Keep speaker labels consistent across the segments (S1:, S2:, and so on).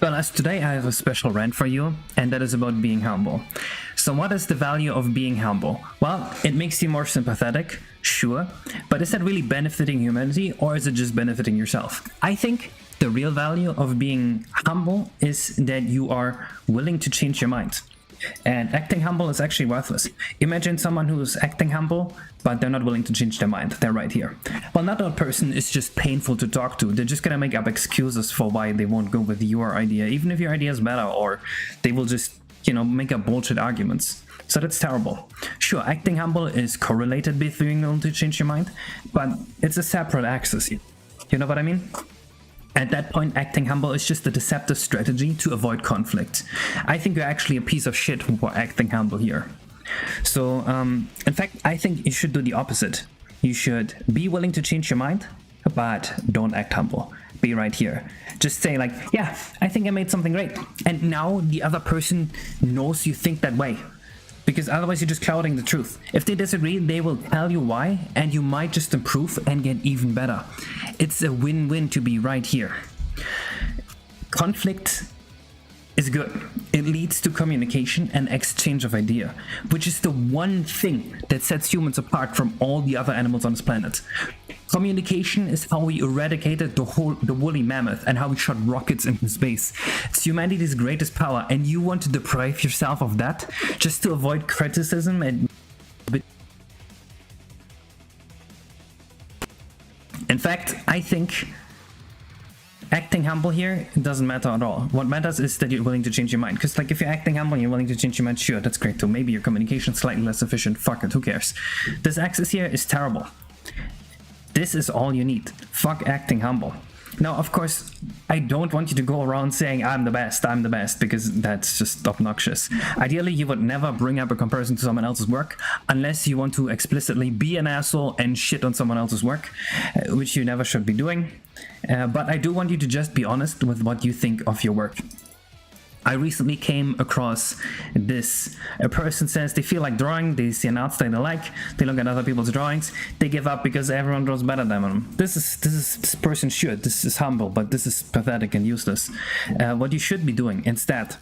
S1: Well, as today I have a special rant for you, and that is about being humble. So what is the value of being humble? Well, it makes you more sympathetic, sure, but is that really benefiting humanity, or is it just benefiting yourself? I think the real value of being humble is that you are willing to change your mind. And acting humble is actually worthless. Imagine someone who is acting humble, but they're not willing to change their mind. They're right here. Well, not that person is just painful to talk to. They're just gonna make up excuses for why they won't go with your idea, even if your idea is better, or they will just, make up bullshit arguments. So that's terrible. Sure, acting humble is correlated with being willing to change your mind, but it's a separate axis. You know what I mean? At that point, acting humble is just a deceptive strategy to avoid conflict. I think you're actually a piece of shit for acting humble here. So, in fact, I think you should do the opposite. You should be willing to change your mind, but don't act humble. Be right here. Just say like, yeah, I think I made something great. And now the other person knows you think that way. Because otherwise you're just clouding the truth. If they disagree, they will tell you why, and you might just improve and get even better. It's a win-win to be right here. Conflict is good. It leads to communication and exchange of idea, which is the one thing that sets humans apart from all the other animals on this planet. Communication is how we eradicated the woolly mammoth and how we shot rockets into space. It's humanity's greatest power, and you want to deprive yourself of that just to avoid criticism and... In fact, I think acting humble here doesn't matter at all. What matters is that you're willing to change your mind. Because like if you're acting humble and you're willing to change your mind, sure, that's great too. Maybe your communication is slightly less efficient. Fuck it, who cares? This axis here is terrible. This is all you need. Fuck acting humble. Now, of course, I don't want you to go around saying I'm the best, because that's just obnoxious. Ideally, you would never bring up a comparison to someone else's work unless you want to explicitly be an asshole and shit on someone else's work, which you never should be doing. But I do want you to just be honest with what you think of your work. I recently came across this. A person says they feel like drawing, they see an art style they like, they look at other people's drawings, they give up because everyone draws better than them. This person should. This is humble, but this is pathetic and useless. What you should be doing instead,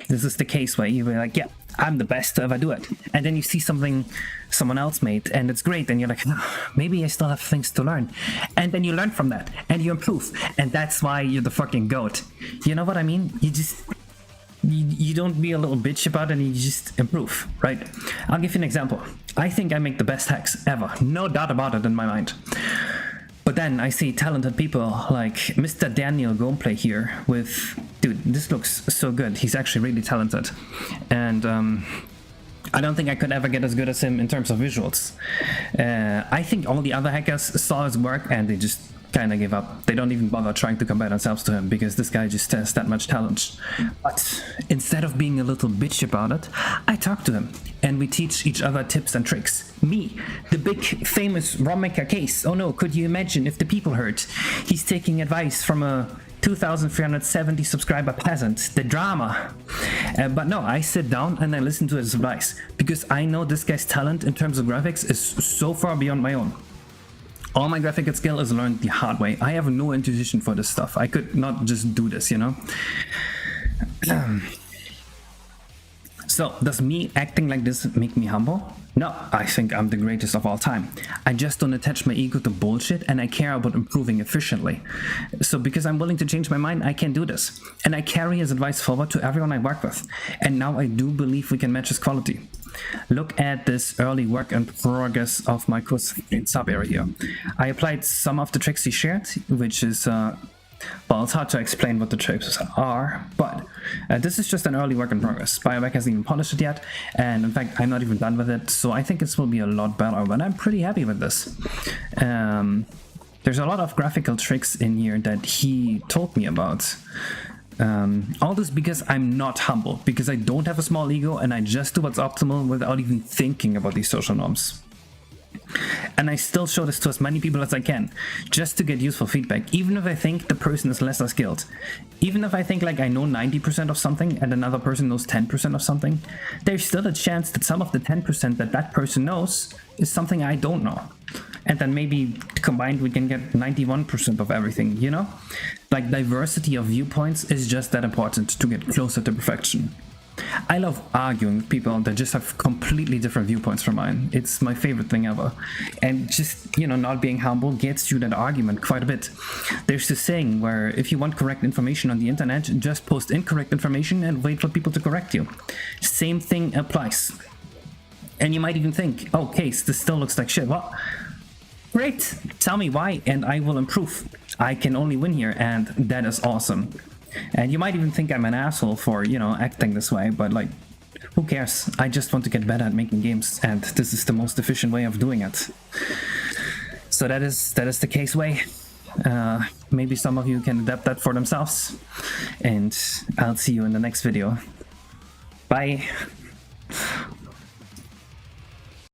S1: this is the case where you're like, yeah, I'm the best to ever do it. And then you see something someone else made and it's great, and you're like, oh, maybe I still have things to learn. And then you learn from that and you improve. And that's why you're the fucking GOAT. You know what I mean? You don't be a little bitch about it, and you just improve, right? I'll give you an example. I think I make the best hacks ever. No doubt about it in my mind. But then I see talented people like Mr. Daniel Gameplay here with... Dude, this looks so good. He's actually really talented. And I don't think I could ever get as good as him in terms of visuals. I think all the other hackers saw his work and they just kind of give up. They don't even bother trying to compare themselves to him because this guy just has that much talent. But instead of being a little bitch about it, I talk to him and we teach each other tips and tricks. Me, the big famous ROM maker case. Oh no, could you imagine if the people heard? He's taking advice from a 2,370 subscriber peasant, the drama. But no, I sit down and I listen to his advice because I know this guy's talent in terms of graphics is so far beyond my own. All my graphical skill is learned the hard way. I have no intuition for this stuff. I could not just do this, So, does me acting like this make me humble? No, I think I'm the greatest of all time. I just don't attach my ego to bullshit, and I care about improving efficiently. So because I'm willing to change my mind, I can do this. And I carry his advice forward to everyone I work with. And now I do believe we can match his quality. Look at this early work in progress of my course in sub area. I applied some of the tricks he shared, which is well, it's hard to explain what the tricks are, but this is just an early work in progress. Bioback hasn't even polished it yet, and in fact, I'm not even done with it, so I think this will be a lot better, but I'm pretty happy with this. There's a lot of graphical tricks in here that he told me about. All this because I'm not humble, because I don't have a small ego, and I just do what's optimal without even thinking about these social norms. And I still show this to as many people as I can, just to get useful feedback, even if I think the person is lesser skilled. Even if I think like I know 90% of something and another person knows 10% of something, there's still a chance that some of the 10% that person knows is something I don't know. and then maybe combined we can get 91% of everything, you know? Like, diversity of viewpoints is just that important to get closer to perfection. I love arguing with people that just have completely different viewpoints from mine. It's my favorite thing ever. And just, you know, not being humble gets you that argument quite a bit. There's this saying where if you want correct information on the internet, just post incorrect information and wait for people to correct you. Same thing applies. And you might even think, oh, Case, this still looks like shit. Well, great. Tell me why and I will improve. I can only win here, and that is awesome. And you might even think I'm an asshole for, you know, acting this way, but like, who cares? I just want to get better at making games, and this is the most efficient way of doing it. So that is the Case way. Maybe some of you can adapt that for themselves, and I'll see you in the next video. Bye.